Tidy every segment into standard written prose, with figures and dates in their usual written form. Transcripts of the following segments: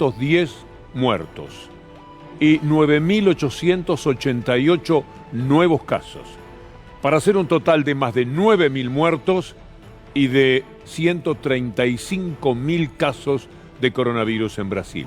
210 muertos y 9.888 nuevos casos, para hacer un total de más de 9.000 muertos y de 135.000 casos de coronavirus en Brasil.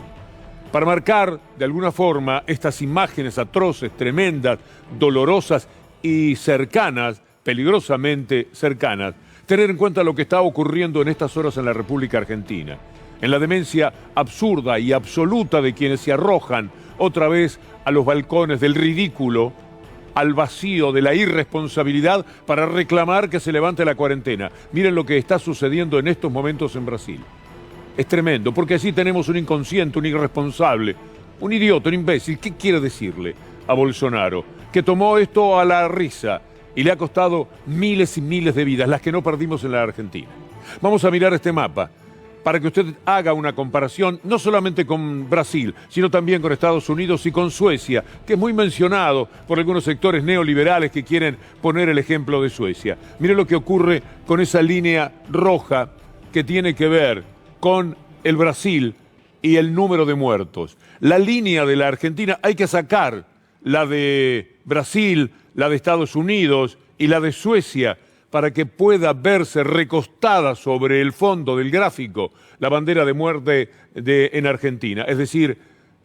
Para marcar de alguna forma estas imágenes atroces, tremendas, dolorosas y cercanas, peligrosamente cercanas, tener en cuenta lo que está ocurriendo en estas horas en la República Argentina, en la demencia absurda y absoluta de quienes se arrojan otra vez a los balcones del ridículo, al vacío de la irresponsabilidad para reclamar que se levante la cuarentena. Miren lo que está sucediendo en estos momentos en Brasil. Es tremendo, porque así tenemos un inconsciente, un irresponsable, un idiota, un imbécil. ¿Qué quiere decirle a Bolsonaro? Que tomó esto a la risa y le ha costado miles y miles de vidas, las que no perdimos en la Argentina. Vamos a mirar este mapa para que usted haga una comparación, no solamente con Brasil, sino también con Estados Unidos y con Suecia, que es muy mencionado por algunos sectores neoliberales que quieren poner el ejemplo de Suecia. Mire lo que ocurre con esa línea roja que tiene que ver con el Brasil y el número de muertos. La línea de la Argentina, hay que sacar la de Brasil, la de Estados Unidos y la de Suecia, para que pueda verse recostada sobre el fondo del gráfico la bandera de muerte en Argentina, es decir,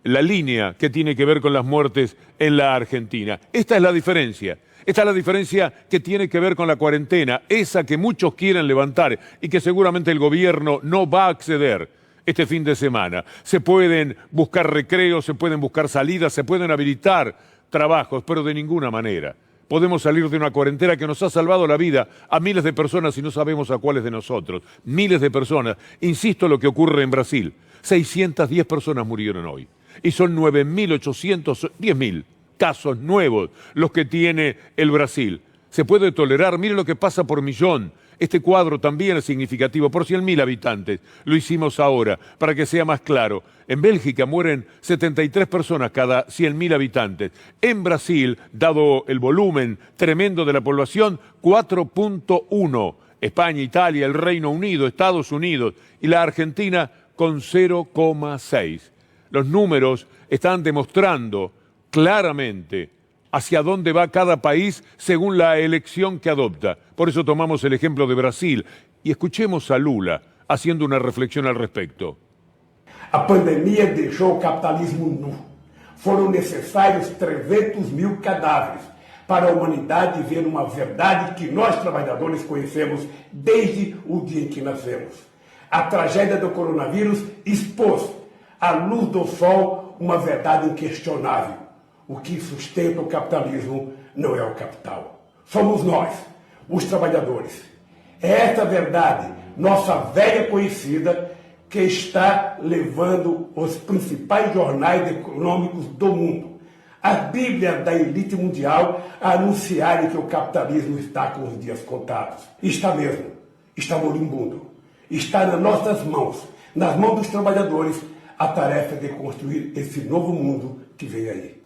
la línea que tiene que ver con las muertes en la Argentina. Esta es la diferencia. Esta es la diferencia que tiene que ver con la cuarentena, esa que muchos quieren levantar y que seguramente el gobierno no va a acceder este fin de semana. Se pueden buscar recreos, se pueden buscar salidas, se pueden habilitar trabajos, pero de ninguna manera podemos salir de una cuarentena que nos ha salvado la vida a miles de personas y no sabemos a cuáles de nosotros. Miles de personas. Insisto en lo que ocurre en Brasil. 610 personas murieron hoy. Y son 10.000 casos nuevos los que tiene el Brasil. Se puede tolerar. Miren lo que pasa por millón. Este cuadro también es significativo, por 100.000 habitantes. Lo hicimos ahora, para que sea más claro. En Bélgica mueren 73 personas cada 100.000 habitantes. En Brasil, dado el volumen tremendo de la población, 4.1. España, Italia, el Reino Unido, Estados Unidos y la Argentina con 0,6. Los números están demostrando claramente hacia dónde va cada país según la elección que adopta. Por eso tomamos el ejemplo de Brasil y escuchemos a Lula haciendo una reflexión al respecto. A pandemia deixou o capitalismo nu. Foram necessários 300.000 cadáveres para a humanidade ver uma verdade que nós, trabalhadores, conhecemos desde o dia em que nascemos. A tragédia do coronavírus expôs à luz do sol uma verdade inquestionável. O que sustenta o capitalismo não é o capital. Somos nós, os trabalhadores. É essa verdade, nossa velha conhecida, que está levando os principais jornais econômicos do mundo, a Bíblia da elite mundial, a anunciarem que o capitalismo está com os dias contados. Está mesmo, está moribundo. Está nas nossas mãos, nas mãos dos trabalhadores, a tarefa de construir esse novo mundo que vem aí.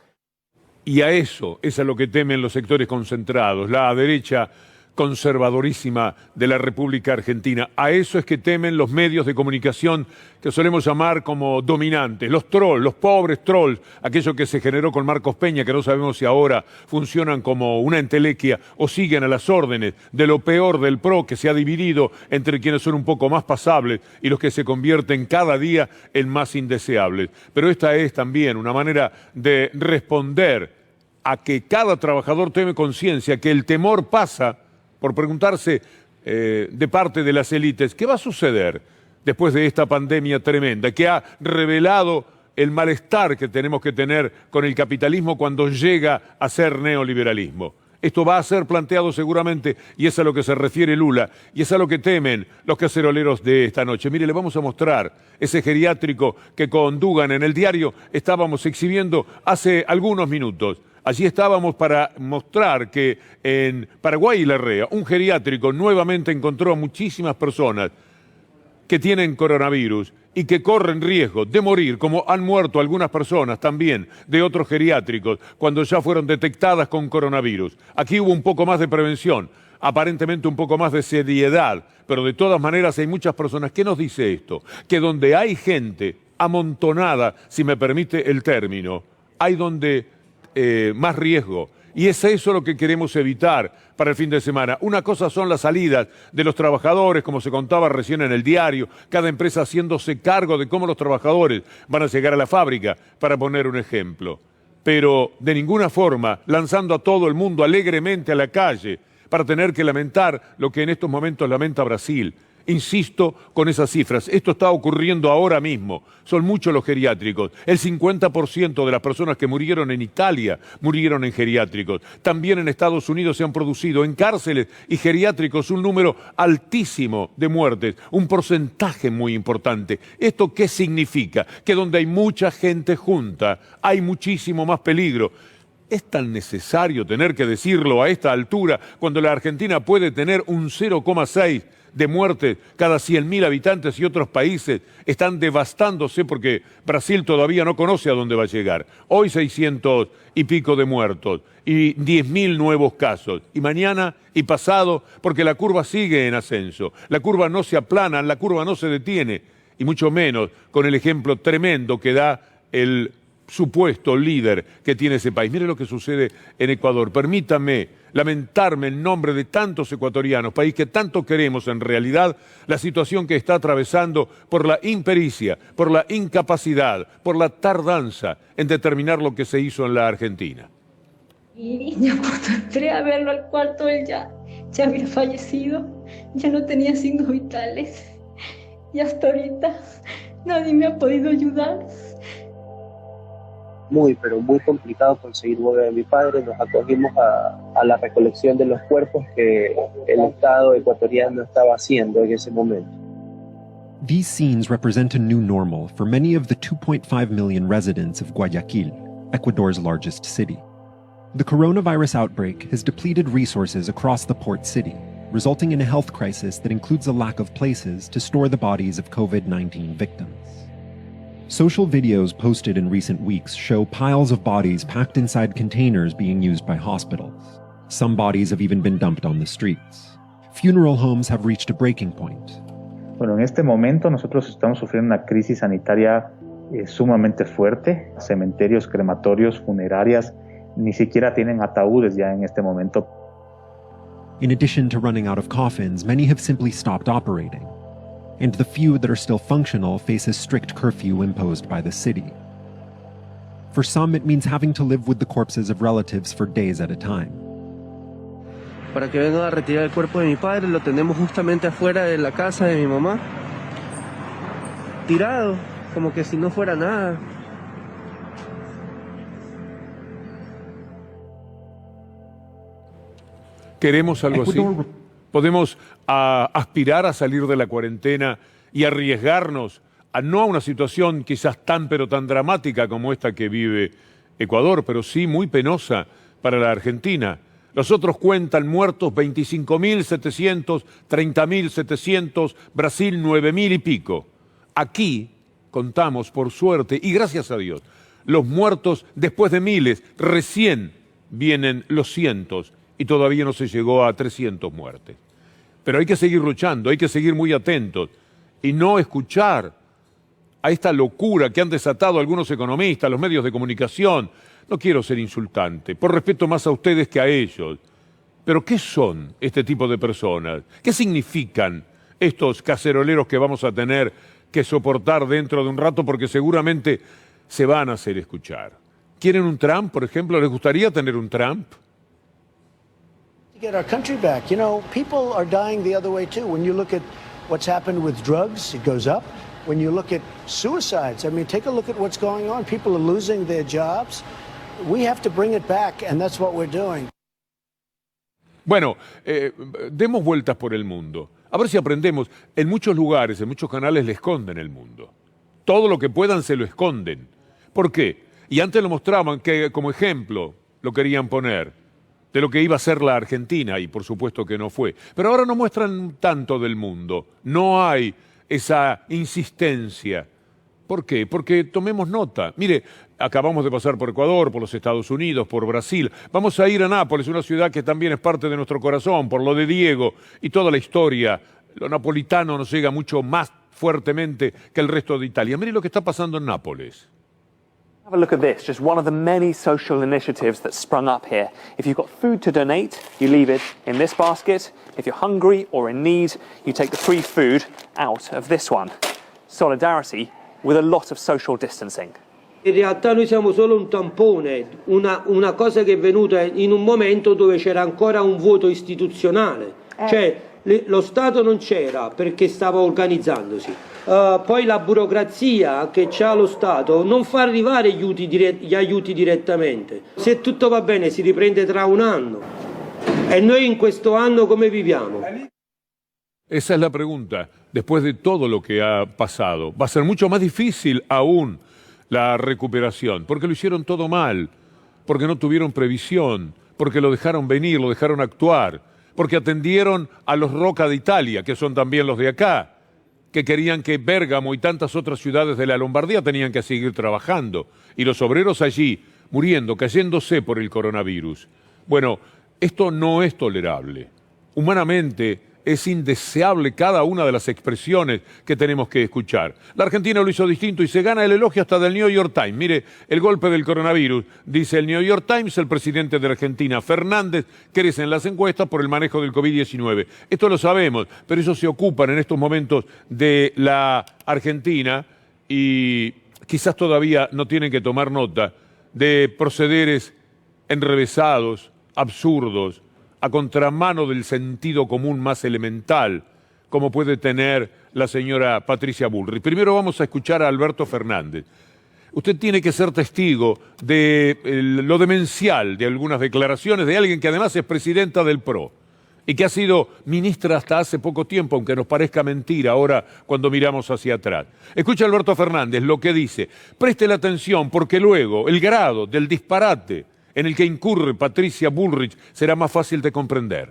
Y a eso es a lo que temen los sectores concentrados, la derecha conservadorísima de la República Argentina. A eso es que temen los medios de comunicación que solemos llamar como dominantes, los trolls, los pobres trolls, aquello que se generó con Marcos Peña, que no sabemos si ahora funcionan como una entelequia o siguen a las órdenes de lo peor del PRO, que se ha dividido entre quienes son un poco más pasables y los que se convierten cada día en más indeseables. Pero esta es también una manera de responder a que cada trabajador tome conciencia que el temor pasa por preguntarse de parte de las élites, ¿qué va a suceder después de esta pandemia tremenda que ha revelado el malestar que tenemos que tener con el capitalismo cuando llega a ser neoliberalismo? Esto va a ser planteado seguramente y es a lo que se refiere Lula y es a lo que temen los caceroleros de esta noche. Mire, le vamos a mostrar ese geriátrico que con Dugan en el diario estábamos exhibiendo hace algunos minutos. Allí estábamos para mostrar que en Paraguay y Larrea, un geriátrico nuevamente encontró a muchísimas personas que tienen coronavirus y que corren riesgo de morir, como han muerto algunas personas también de otros geriátricos cuando ya fueron detectadas con coronavirus. Aquí hubo un poco más de prevención, aparentemente un poco más de seriedad, pero de todas maneras hay muchas personas. ¿Qué nos dice esto? Que donde hay gente amontonada, si me permite el término, hay donde más riesgo. Y es eso lo que queremos evitar para el fin de semana. Una cosa son las salidas de los trabajadores, como se contaba recién en el diario, cada empresa haciéndose cargo de cómo los trabajadores van a llegar a la fábrica, para poner un ejemplo. Pero de ninguna forma lanzando a todo el mundo alegremente a la calle para tener que lamentar lo que en estos momentos lamenta Brasil. Insisto con esas cifras, esto está ocurriendo ahora mismo, son muchos los geriátricos, el 50% de las personas que murieron en Italia murieron en geriátricos, también en Estados Unidos se han producido en cárceles y geriátricos un número altísimo de muertes, un porcentaje muy importante. ¿Esto qué significa? Que donde hay mucha gente junta hay muchísimo más peligro. ¿Es tan necesario tener que decirlo a esta altura cuando la Argentina puede tener un 0,6 de muertes cada 100.000 habitantes y otros países están devastándose porque Brasil todavía no conoce a dónde va a llegar? Hoy 600 y pico de muertos y 10.000 nuevos casos. Y mañana y pasado, porque la curva sigue en ascenso. La curva no se aplana, la curva no se detiene. Y mucho menos con el ejemplo tremendo que da el supuesto líder que tiene ese país. Mire lo que sucede en Ecuador. Permítame lamentarme en nombre de tantos ecuatorianos, país que tanto queremos en realidad, la situación que está atravesando por la impericia, por la incapacidad, por la tardanza en determinar lo que se hizo en la Argentina. Y ya cuando entré a verlo al cuarto, él ya había fallecido, ya no tenía signos vitales. Y hasta ahorita nadie me ha podido ayudar. Pero muy complicado conseguir volver a mi padre. Nos acogimos a la recolección de los cuerpos que el Estado ecuatoriano estaba haciendo en ese momento. These scenes represent a new normal for many of the 2.5 million residents of Guayaquil, Ecuador's largest city. The coronavirus outbreak has depleted resources across the port city, resulting in a health crisis that includes a lack of places to store the bodies of COVID-19 victims. Social videos posted in recent weeks show piles of bodies packed inside containers being used by hospitals. Some bodies have even been dumped on the streets. Funeral homes have reached a breaking point. Bueno, en este momento nosotros estamos sufriendo una crisis sanitaria sumamente fuerte. Cementerios, crematorios, funerarias ni siquiera tienen ataúdes ya en este momento. In addition to running out of coffins, many have simply stopped operating. And the few that are still functional face a strict curfew imposed by the city. For some, it means having to live with the corpses of relatives for days at a time. Para que venga a retirar el cuerpo de mi padre, lo tenemos justamente afuera de la casa de mi mamá. Tirado, como que si no fuera nada. ¿Queremos algo así? ¿Podemos aspirar a salir de la cuarentena y arriesgarnos no a una situación quizás tan pero tan dramática como esta que vive Ecuador, pero sí muy penosa para la Argentina? Los otros cuentan muertos 25.700, 30.700, Brasil 9.000 y pico. Aquí contamos, por suerte, y gracias a Dios, los muertos después de miles, recién vienen los cientos y todavía no se llegó a 300 muertes. Pero hay que seguir luchando, hay que seguir muy atentos y no escuchar a esta locura que han desatado algunos economistas, los medios de comunicación. No quiero ser insultante, por respeto más a ustedes que a ellos. Pero ¿qué son este tipo de personas? ¿Qué significan estos caceroleros que vamos a tener que soportar dentro de un rato? Porque seguramente se van a hacer escuchar. ¿Quieren un Trump, por ejemplo? ¿Les gustaría tener un Trump? Get our country back. You know, people are dying the other way too. When you look at what's happened with drugs, it goes up. When you look at suicides, I mean, take a look at what's going on. People are losing their jobs. We have to bring it back, and that's what we're doing. Bueno, demos vueltas por el mundo. A ver si aprendemos. En muchos lugares, en muchos canales le esconden el mundo. Todo lo que puedan se lo esconden. ¿Por qué? Y antes lo mostraban que como ejemplo lo querían poner de lo que iba a ser la Argentina, y por supuesto que no fue. Pero ahora no muestran tanto del mundo. No hay esa insistencia. ¿Por qué? Porque tomemos nota. Mire, acabamos de pasar por Ecuador, por los Estados Unidos, por Brasil. Vamos a ir a Nápoles, una ciudad que también es parte de nuestro corazón, por lo de Diego y toda la historia. Lo napolitano nos llega mucho más fuertemente que el resto de Italia. Mire lo que está pasando en Nápoles. Have a look at this, just one of the many social initiatives that sprung up here. If you've got food to donate, you leave it in this basket. If you're hungry or in need, you take the free food out of this one. Solidarity with a lot of social distancing. In realtà noi siamo solo un tampone, una cosa che è venuta in un momento dove c'era ancora un vuoto istituzionale. Cioè lo Stato non c'era perché stava organizzandosi. Poi la burocrazia che c'ha lo Stato non fa arrivare gli aiuti direttamente. Se tutto va bene si riprende tra un anno. E noi in questo anno come viviamo? Esa es la pregunta. Después de todo lo que ha pasado, va a ser mucho más difícil aún la recuperación, porque lo hicieron todo mal, porque no tuvieron previsión, porque lo dejaron venir, lo dejaron actuar, porque atendieron a los Roca de Italia, que son también los de acá, que querían que Bérgamo y tantas otras ciudades de la Lombardía tenían que seguir trabajando, y los obreros allí muriendo, cayéndose por el coronavirus. Bueno, esto no es tolerable. Humanamente es indeseable cada una de las expresiones que tenemos que escuchar. La Argentina lo hizo distinto y se gana el elogio hasta del New York Times. Mire, el golpe del coronavirus, dice el New York Times, el presidente de Argentina, Fernández, crece en las encuestas por el manejo del COVID-19. Esto lo sabemos, pero ellos se ocupan en estos momentos de la Argentina y quizás todavía no tienen que tomar nota de procederes enrevesados, absurdos, a contramano del sentido común más elemental, como puede tener la señora Patricia Bullrich. Primero vamos a escuchar a Alberto Fernández. Usted tiene que ser testigo de lo demencial de algunas declaraciones de alguien que además es presidenta del PRO y que ha sido ministra hasta hace poco tiempo, aunque nos parezca mentira ahora cuando miramos hacia atrás. Escucha a Alberto Fernández lo que dice. Preste la atención porque luego el grado del disparate en el que incurre Patricia Bullrich será más fácil de comprender.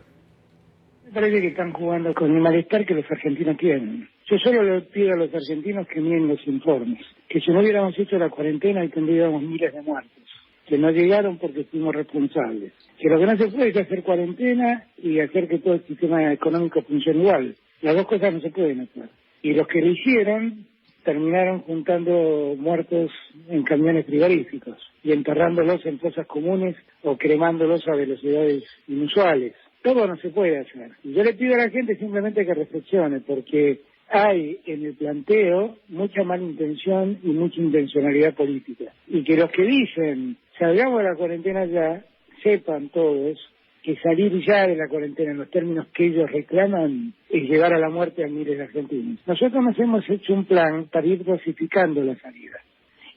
Me parece que están jugando con el malestar que los argentinos tienen. Yo solo le pido a los argentinos que miren los informes, que si no hubiéramos hecho la cuarentena hoy tendríamos miles de muertos, que no llegaron porque fuimos responsables, que lo que no se puede es hacer cuarentena y hacer que todo el sistema económico funcione igual. Las dos cosas no se pueden hacer. Y los que lo hicieron terminaron juntando muertos en camiones frigoríficos y enterrándolos en fosas comunes o cremándolos a velocidades inusuales. Todo no se puede hacer. Y yo le pido a la gente simplemente que reflexione, porque hay en el planteo mucha mala intención y mucha intencionalidad política. Y que los que dicen, salgamos de la cuarentena ya, sepan todos que salir ya de la cuarentena en los términos que ellos reclaman es llevar a la muerte a miles de argentinos. Nosotros nos hemos hecho un plan para ir dosificando la salida.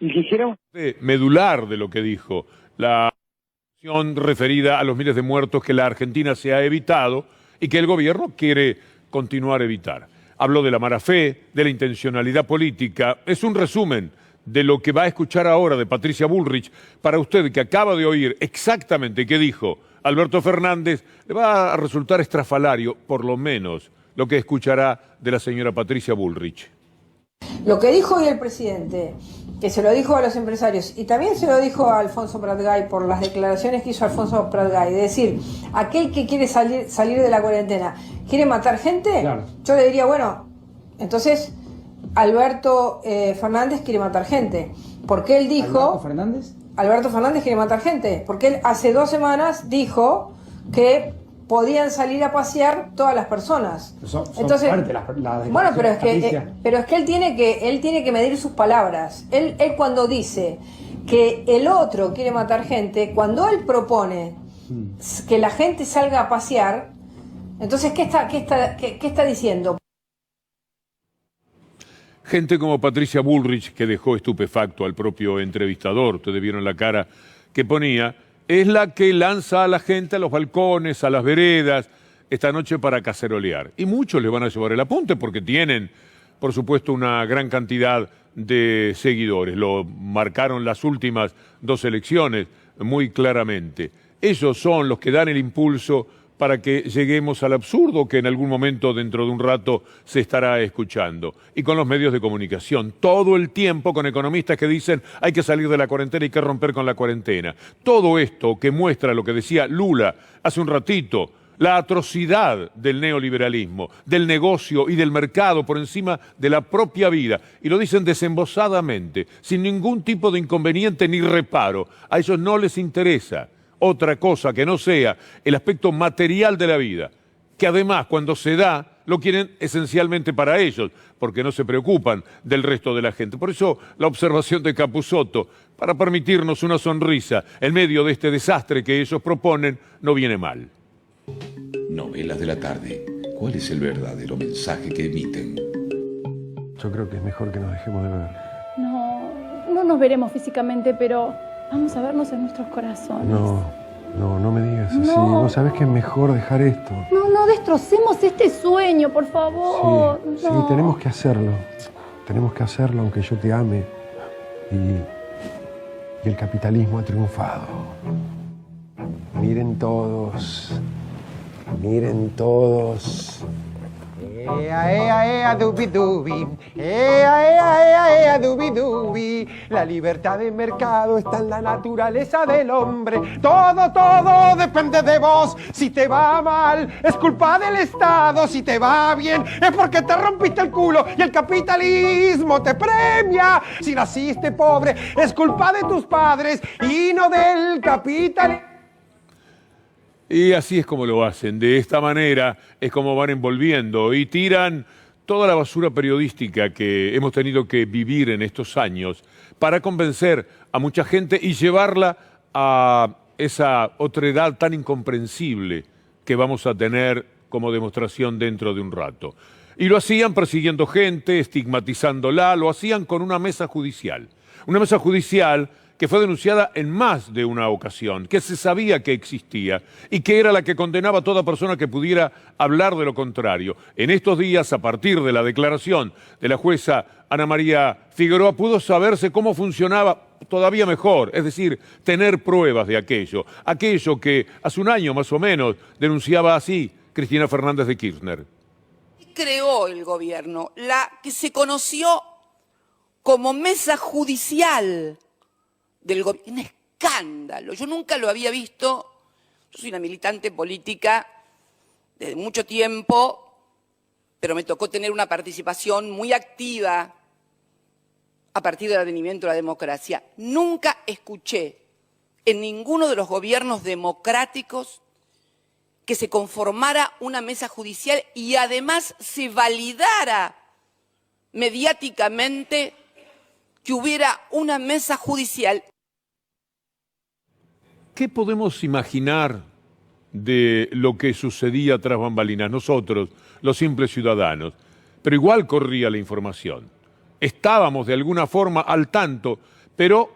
Y quisiéramos... Medular de lo que dijo, la acción referida a los miles de muertos que la Argentina se ha evitado y que el gobierno quiere continuar a evitar. Habló de la mala fe, de la intencionalidad política. Es un resumen de lo que va a escuchar ahora de Patricia Bullrich. Para usted que acaba de oír exactamente qué dijo Alberto Fernández, le va a resultar estrafalario, por lo menos, lo que escuchará de la señora Patricia Bullrich. Lo que dijo hoy el presidente, que se lo dijo a los empresarios y también se lo dijo a Alfonso Prat-Gay por las declaraciones que hizo Alfonso Prat-Gay, de decir, aquel que quiere salir de la cuarentena, ¿quiere matar gente? Claro. Yo le diría, bueno, entonces Alberto Fernández quiere matar gente, porque él dijo... Alberto Fernández quiere matar gente, porque él hace 2 semanas dijo que podían salir a pasear todas las personas. Entonces, bueno, pero es que él tiene que medir sus palabras. Él cuando dice que el otro quiere matar gente, cuando él propone que la gente salga a pasear, entonces ¿qué está diciendo? Gente como Patricia Bullrich, que dejó estupefacto al propio entrevistador, ustedes vieron la cara que ponía, es la que lanza a la gente a los balcones, a las veredas, esta noche para cacerolear. Y muchos le van a llevar el apunte porque tienen, por supuesto, una gran cantidad de seguidores. Lo marcaron las últimas 2 elecciones muy claramente. Ellos son los que dan el impulso para que lleguemos al absurdo que en algún momento, dentro de un rato, se estará escuchando. Y con los medios de comunicación, todo el tiempo con economistas que dicen hay que salir de la cuarentena, hay que romper con la cuarentena. Todo esto que muestra lo que decía Lula hace un ratito la atrocidad del neoliberalismo, del negocio y del mercado por encima de la propia vida. Y lo dicen desembosadamente, sin ningún tipo de inconveniente ni reparo. A ellos no les interesa otra cosa que no sea el aspecto material de la vida, que además cuando se da lo quieren esencialmente para ellos, porque no se preocupan del resto de la gente. Por eso la observación de Capusotto, para permitirnos una sonrisa en medio de este desastre que ellos proponen, no viene mal. Novelas de la tarde. ¿Cuál es el verdadero mensaje que emiten? Yo creo que es mejor que nos dejemos de ver. No nos veremos físicamente, pero vamos a vernos en nuestros corazones. No me digas así. Vos sabés que es mejor dejar esto. No destrocemos este sueño, por favor. Sí, tenemos que hacerlo. Tenemos que hacerlo aunque yo te ame. Y el capitalismo ha triunfado. Miren todos. Miren todos. Ea, ea, ea, dubi, dubi. Ea, ea, ea, ea, dubi, dubi. La libertad de mercado está en la naturaleza del hombre. Todo depende de vos. Si te va mal, es culpa del Estado. Si te va bien, es porque te rompiste el culo y el capitalismo te premia. Si naciste pobre, es culpa de tus padres y no del capitalismo. Y así es como lo hacen, de esta manera es como van envolviendo y tiran toda la basura periodística que hemos tenido que vivir en estos años para convencer a mucha gente y llevarla a esa otredad tan incomprensible que vamos a tener como demostración dentro de un rato. Y lo hacían persiguiendo gente, estigmatizándola, lo hacían con una mesa judicial. Una mesa judicial que fue denunciada en más de una ocasión, que se sabía que existía y que era la que condenaba a toda persona que pudiera hablar de lo contrario. En estos días, a partir de la declaración de la jueza Ana María Figueroa, pudo saberse cómo funcionaba todavía mejor, es decir, tener pruebas de aquello que hace un año más o menos denunciaba así Cristina Fernández de Kirchner. Creó el gobierno la que se conoció como mesa judicial del gobierno. Un escándalo. Yo nunca lo había visto. Yo soy una militante política desde mucho tiempo, pero me tocó tener una participación muy activa a partir del advenimiento de la democracia. Nunca escuché en ninguno de los gobiernos democráticos que se conformara una mesa judicial y además se validara mediáticamente que hubiera una mesa judicial. ¿Qué podemos imaginar de lo que sucedía tras bambalinas? Nosotros, los simples ciudadanos. Pero igual corría la información. Estábamos de alguna forma al tanto, pero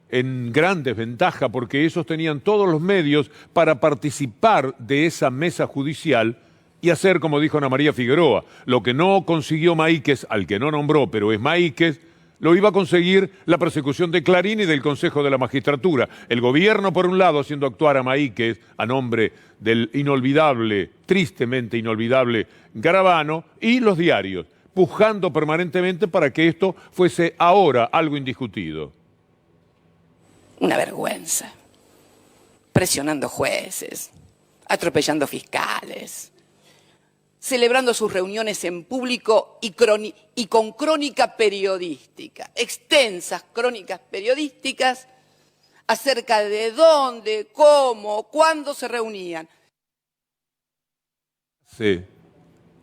en gran desventaja porque ellos tenían todos los medios para participar de esa mesa judicial y hacer, como dijo Ana María Figueroa, lo que no consiguió Maíquez, al que no nombró, pero es Maíquez, lo iba a conseguir la persecución de Clarín y del Consejo de la Magistratura. El gobierno, por un lado, haciendo actuar a Maíquez a nombre del inolvidable, tristemente inolvidable Garabano, y los diarios, pujando permanentemente para que esto fuese ahora algo indiscutido. Una vergüenza. Presionando jueces, atropellando fiscales, celebrando sus reuniones en público y con crónica periodística, extensas crónicas periodísticas acerca de dónde, cómo, cuándo se reunían. Sí,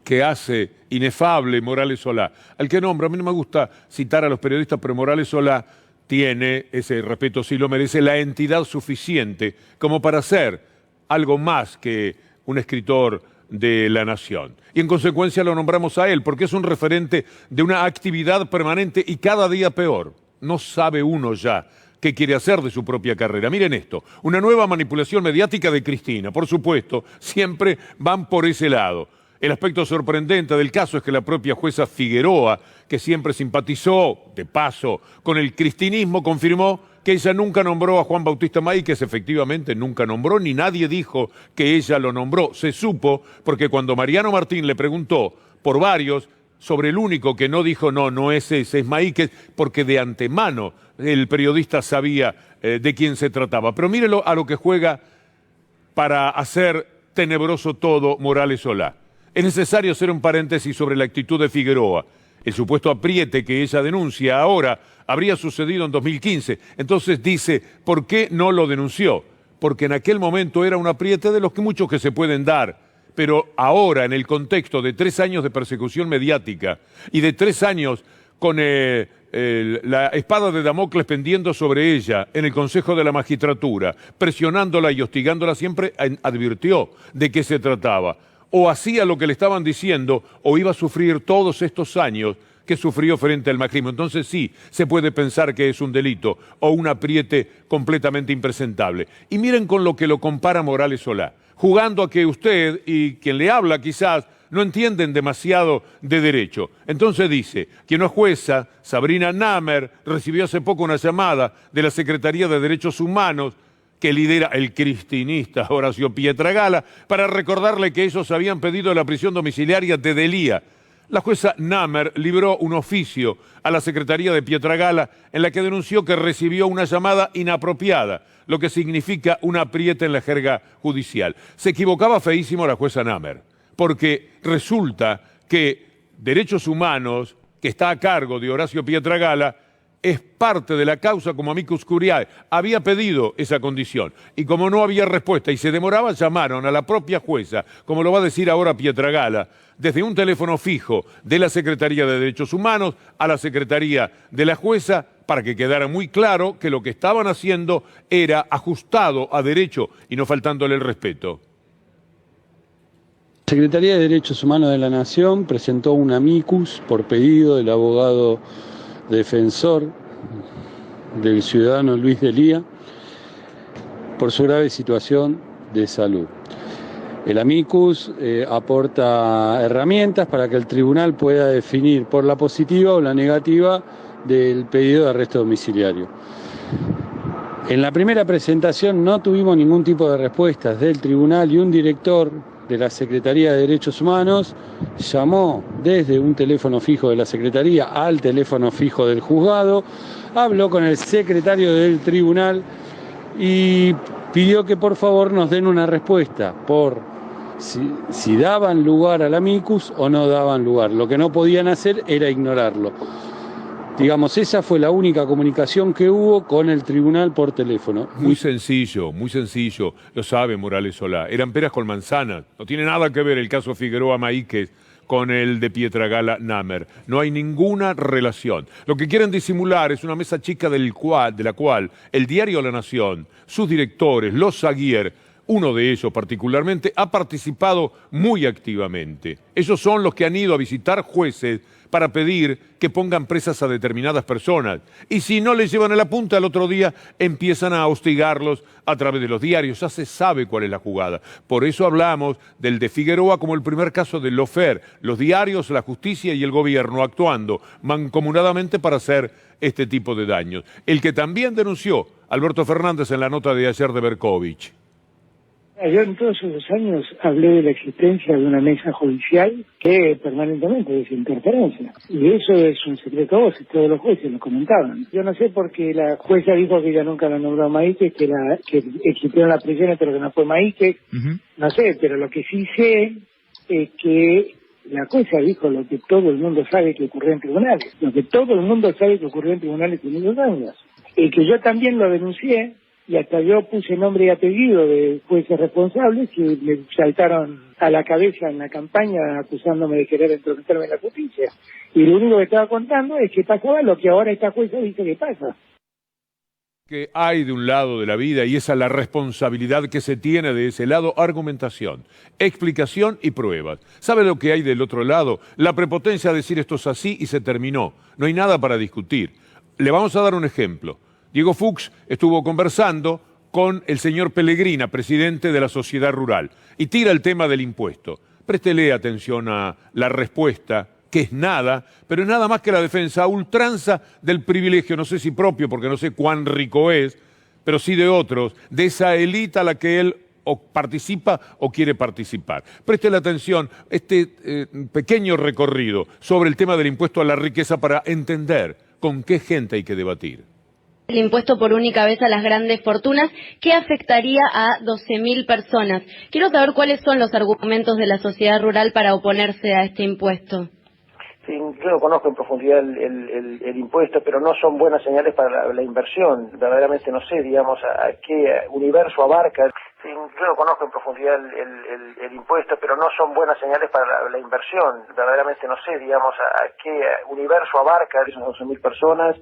que hace inefable Morales Solá, al que nombro. A mí no me gusta citar a los periodistas, pero Morales Solá tiene, ese respeto sí lo merece, la entidad suficiente como para ser algo más que un escritor de La Nación. Y en consecuencia lo nombramos a él, porque es un referente de una actividad permanente y cada día peor. No sabe uno ya qué quiere hacer de su propia carrera. Miren esto, una nueva manipulación mediática de Cristina. Por supuesto, siempre van por ese lado. El aspecto sorprendente del caso es que la propia jueza Figueroa, que siempre simpatizó, de paso, con el cristinismo, confirmó que ella nunca nombró a Juan Bautista Maíquez, efectivamente nunca nombró, ni nadie dijo que ella lo nombró. Se supo porque cuando Mariano Martín le preguntó por varios, sobre el único que no dijo no es ese, es Maíquez, porque de antemano el periodista sabía de quién se trataba. Pero mírelo a lo que juega para hacer tenebroso todo, Morales Solá. Es necesario hacer un paréntesis sobre la actitud de Figueroa. El supuesto apriete que ella denuncia ahora habría sucedido en 2015. Entonces dice, ¿por qué no lo denunció? Porque en aquel momento era un apriete de los que muchos que se pueden dar. Pero ahora, en el contexto de 3 años de persecución mediática y de 3 años con la espada de Damocles pendiendo sobre ella en el Consejo de la Magistratura, presionándola y hostigándola, siempre advirtió de qué se trataba. O hacía lo que le estaban diciendo, o iba a sufrir todos estos años que sufrió frente al macrismo. Entonces sí, se puede pensar que es un delito o un apriete completamente impresentable. Y miren con lo que lo compara Morales Solá, jugando a que usted y quien le habla quizás no entienden demasiado de derecho. Entonces dice que una jueza, Sabrina Namer, recibió hace poco una llamada de la Secretaría de Derechos Humanos que lidera el cristinista Horacio Pietragala, para recordarle que ellos habían pedido la prisión domiciliaria de Delía. La jueza Namer libró un oficio a la Secretaría de Pietragala en la que denunció que recibió una llamada inapropiada, lo que significa un apriete en la jerga judicial. Se equivocaba feísimo la jueza Namer, porque resulta que Derechos Humanos, que está a cargo de Horacio Pietragala, es parte de la causa como amicus curiae. Había pedido esa condición y como no había respuesta y se demoraba, llamaron a la propia jueza, como lo va a decir ahora Pietragala, desde un teléfono fijo de la Secretaría de Derechos Humanos a la Secretaría de la jueza, para que quedara muy claro que lo que estaban haciendo era ajustado a derecho y no faltándole el respeto. La Secretaría de Derechos Humanos de la Nación presentó un amicus por pedido del abogado defensor del ciudadano Luis Delía por su grave situación de salud. El amicus aporta herramientas para que el tribunal pueda definir por la positiva o la negativa del pedido de arresto domiciliario. En la primera presentación no tuvimos ningún tipo de respuestas del tribunal y un director de la Secretaría de Derechos Humanos llamó desde un teléfono fijo de la Secretaría al teléfono fijo del juzgado, habló con el secretario del tribunal y pidió que por favor nos den una respuesta por si daban lugar al amicus o no daban lugar. Lo que no podían hacer era ignorarlo. Digamos, esa fue la única comunicación que hubo con el tribunal por teléfono. Muy sencillo, lo sabe Morales Solá. Eran peras con manzanas. No tiene nada que ver el caso Figueroa Maíquez con el de Pietragala Namer. No hay ninguna relación. Lo que quieren disimular es una mesa chica de la cual el diario La Nación, sus directores, los Aguirre, uno de ellos particularmente, ha participado muy activamente. Ellos son los que han ido a visitar jueces para pedir que pongan presas a determinadas personas. Y si no les llevan a la punta, al otro día empiezan a hostigarlos a través de los diarios. Ya se sabe cuál es la jugada. Por eso hablamos del de Figueroa como el primer caso del lawfare. Los diarios, la justicia y el gobierno actuando mancomunadamente para hacer este tipo de daños. El que también denunció Alberto Fernández en la nota de ayer de Berkovich. Yo en todos esos años hablé de la existencia de una mesa judicial que permanentemente decía interferencia. Y eso es un secreto a voces, todos los jueces lo comentaban. Yo no sé por qué la jueza dijo que ella nunca la nombró Maíquez, que existieron las prisiones pero que no fue Maíquez. No sé, pero lo que sí sé es que la jueza dijo lo que todo el mundo sabe que ocurrió en tribunales. Lo que todo el mundo sabe que ocurrió en tribunales en esos años. Y que yo también lo denuncié. Y hasta yo puse nombre y apellido de jueces responsables y me saltaron a la cabeza en la campaña acusándome de querer entrometerme en la justicia. Y lo único que estaba contando es que pasaba lo que ahora esta jueza dice que pasa. Que hay de un lado de la vida, y esa es la responsabilidad que se tiene de ese lado: argumentación, explicación y pruebas. ¿Sabe lo que hay del otro lado? La prepotencia de decir esto es así y se terminó. No hay nada para discutir. Le vamos a dar un ejemplo. Diego Fuchs estuvo conversando con el señor Pellegrina, presidente de la Sociedad Rural, y tira el tema del impuesto. Préstele atención a la respuesta, que es nada, pero es nada más que la defensa a ultranza del privilegio, no sé si propio, porque no sé cuán rico es, pero sí de otros, de esa élite a la que él o participa o quiere participar. Préstele atención a este pequeño recorrido sobre el tema del impuesto a la riqueza para entender con qué gente hay que debatir. El impuesto por única vez a las grandes fortunas, que afectaría a 12.000 personas. Quiero saber cuáles son los argumentos de la sociedad rural para oponerse a este impuesto. Sí, yo no conozco en profundidad el impuesto, pero no son buenas señales para la inversión. Verdaderamente no sé, digamos, a qué universo abarca. Sí, yo no conozco en profundidad el impuesto, pero no son buenas señales para la inversión. Verdaderamente no sé, digamos, a qué universo abarca esas 12.000 personas.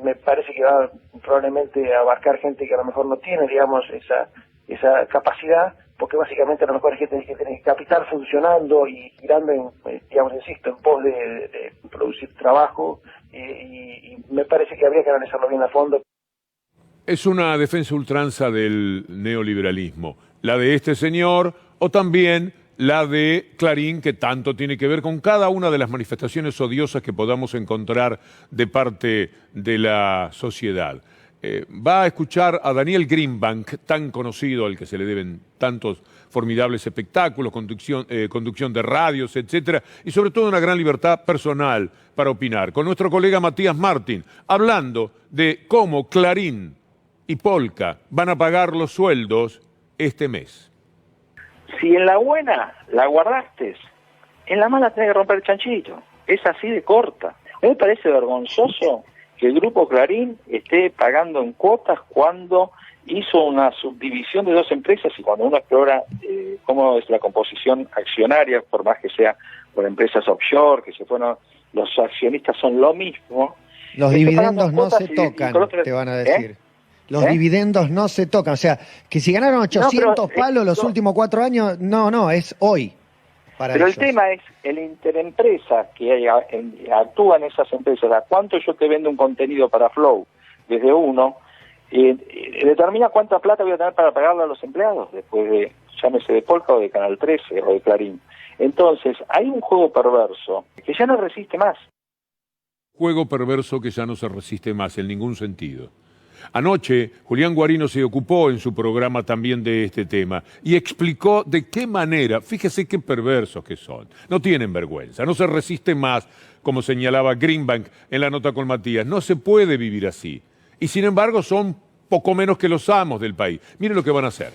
Me parece que va probablemente a abarcar gente que a lo mejor no tiene, digamos, esa capacidad, porque básicamente a lo mejor hay gente que tiene capital funcionando y girando, digamos, insisto, en pos de producir trabajo, y me parece que habría que analizarlo bien a fondo. Es una defensa ultranza del neoliberalismo, la de este señor o también la de Clarín, que tanto tiene que ver con cada una de las manifestaciones odiosas que podamos encontrar de parte de la sociedad. Va a escuchar a Daniel Greenbank, tan conocido, al que se le deben tantos formidables espectáculos, conducción de radios, etcétera, y sobre todo una gran libertad personal para opinar, con nuestro colega Matías Martín, hablando de cómo Clarín y Polka van a pagar los sueldos este mes. Si en la buena la guardaste, en la mala tenés que romper el chanchito. Es así de corta. A mí me parece vergonzoso que el Grupo Clarín esté pagando en cuotas cuando hizo una subdivisión de 2 empresas, y cuando uno explora cómo es la composición accionaria, por más que sea por empresas offshore, que se fueron, los accionistas son lo mismo. Los dividendos no se tocan, te van a decir. Los dividendos no se tocan, o sea, que si ganaron 800 palos los últimos 4 años, no, es hoy para pero ellos. El tema es el interempresa que actúa en esas empresas. ¿A cuánto yo te vendo un contenido para Flow? Desde uno, determina cuánta plata voy a tener para pagarle a los empleados, después de, llámese de Polka o de Canal 13 o de Clarín. Entonces, hay un juego perverso que ya no resiste más. Juego perverso que ya no se resiste más en ningún sentido. Anoche, Julián Guarino se ocupó en su programa también de este tema y explicó de qué manera, fíjese qué perversos que son, no tienen vergüenza, no se resiste más, como señalaba Greenbank en la nota con Matías, no se puede vivir así. Y sin embargo son poco menos que los amos del país. Miren lo que van a hacer.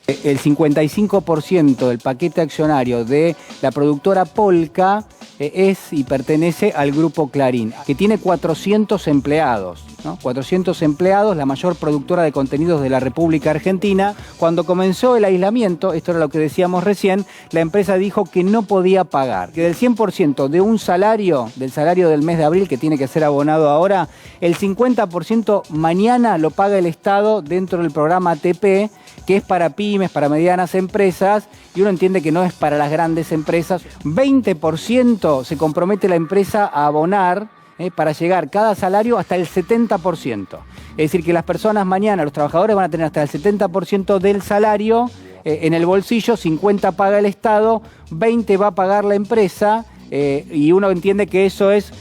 El 55% del paquete accionario de la productora Polka es y pertenece al Grupo Clarín, que tiene 400 empleados, ¿no? 400 empleados, la mayor productora de contenidos de la República Argentina. Cuando comenzó el aislamiento, esto era lo que decíamos recién, la empresa dijo que no podía pagar, que del 100% de un salario, del salario del mes de abril, que tiene que ser abonado ahora, el 50% mañana lo paga el Estado dentro del programa ATP, que es para pymes, para medianas empresas, y uno entiende que no es para las grandes empresas. 20% se compromete la empresa a abonar para llegar cada salario hasta el 70%. Es decir, que las personas mañana, los trabajadores van a tener hasta el 70% del salario en el bolsillo, 50% paga el Estado, 20% va a pagar la empresa, y uno entiende que eso es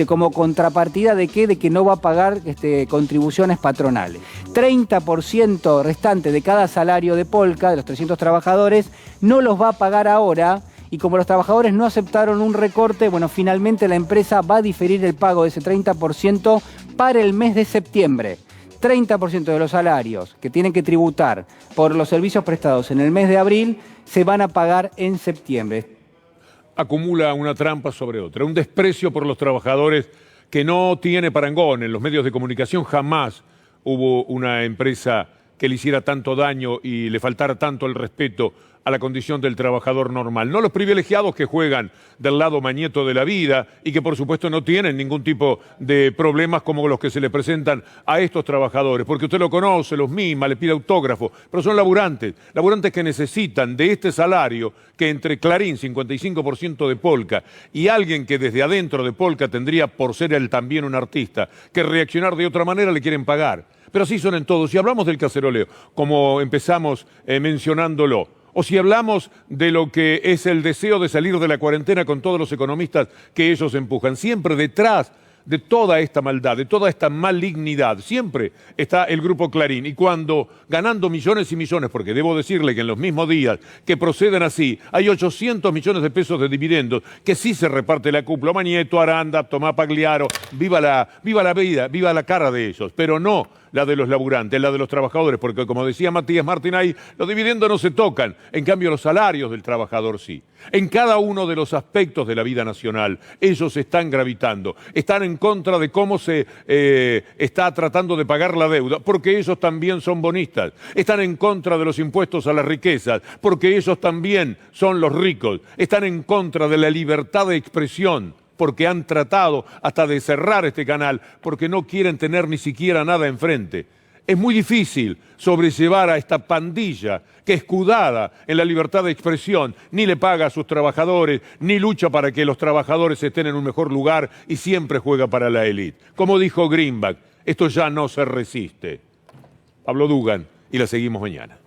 como contrapartida de que no va a pagar contribuciones patronales. 30% restante de cada salario de Polka, de los 300 trabajadores, no los va a pagar ahora, y como los trabajadores no aceptaron un recorte, bueno, finalmente la empresa va a diferir el pago de ese 30% para el mes de septiembre. 30% de los salarios que tienen que tributar por los servicios prestados en el mes de abril se van a pagar en septiembre. Acumula una trampa sobre otra, un desprecio por los trabajadores que no tiene parangón. En los medios de comunicación jamás hubo una empresa que le hiciera tanto daño y le faltara tanto el respeto a la condición del trabajador normal. No los privilegiados que juegan del lado mañeto de la vida y que por supuesto no tienen ningún tipo de problemas como los que se le presentan a estos trabajadores, porque usted lo conoce, los mima, le pide autógrafo, pero son laburantes que necesitan de este salario que entre Clarín, 55% de Polka, y alguien que desde adentro de Polka tendría, por ser él también un artista, que reaccionar de otra manera, le quieren pagar. Pero así son en todos. Si hablamos del caceroleo, como empezamos mencionándolo, o si hablamos de lo que es el deseo de salir de la cuarentena con todos los economistas que ellos empujan, siempre detrás de toda esta maldad, de toda esta malignidad, siempre está el Grupo Clarín. Y cuando ganando millones y millones, porque debo decirle que en los mismos días que proceden así, hay 800 millones de pesos de dividendos, que sí se reparte la cúpula, Mañeto, Aranda, Tomás Pagliaro, viva la vida, viva la cara de ellos, pero no la de los laburantes, la de los trabajadores, porque como decía Matías Martinay, los dividendos no se tocan, en cambio los salarios del trabajador sí. En cada uno de los aspectos de la vida nacional, ellos están gravitando, están en contra de cómo se está tratando de pagar la deuda, porque ellos también son bonistas, están en contra de los impuestos a las riquezas, porque ellos también son los ricos, están en contra de la libertad de expresión, porque han tratado hasta de cerrar este canal, porque no quieren tener ni siquiera nada enfrente. Es muy difícil sobrellevar a esta pandilla que, escudada en la libertad de expresión, ni le paga a sus trabajadores, ni lucha para que los trabajadores estén en un mejor lugar y siempre juega para la élite. Como dijo Greenback, esto ya no se resiste. Pablo Dugan, y la seguimos mañana.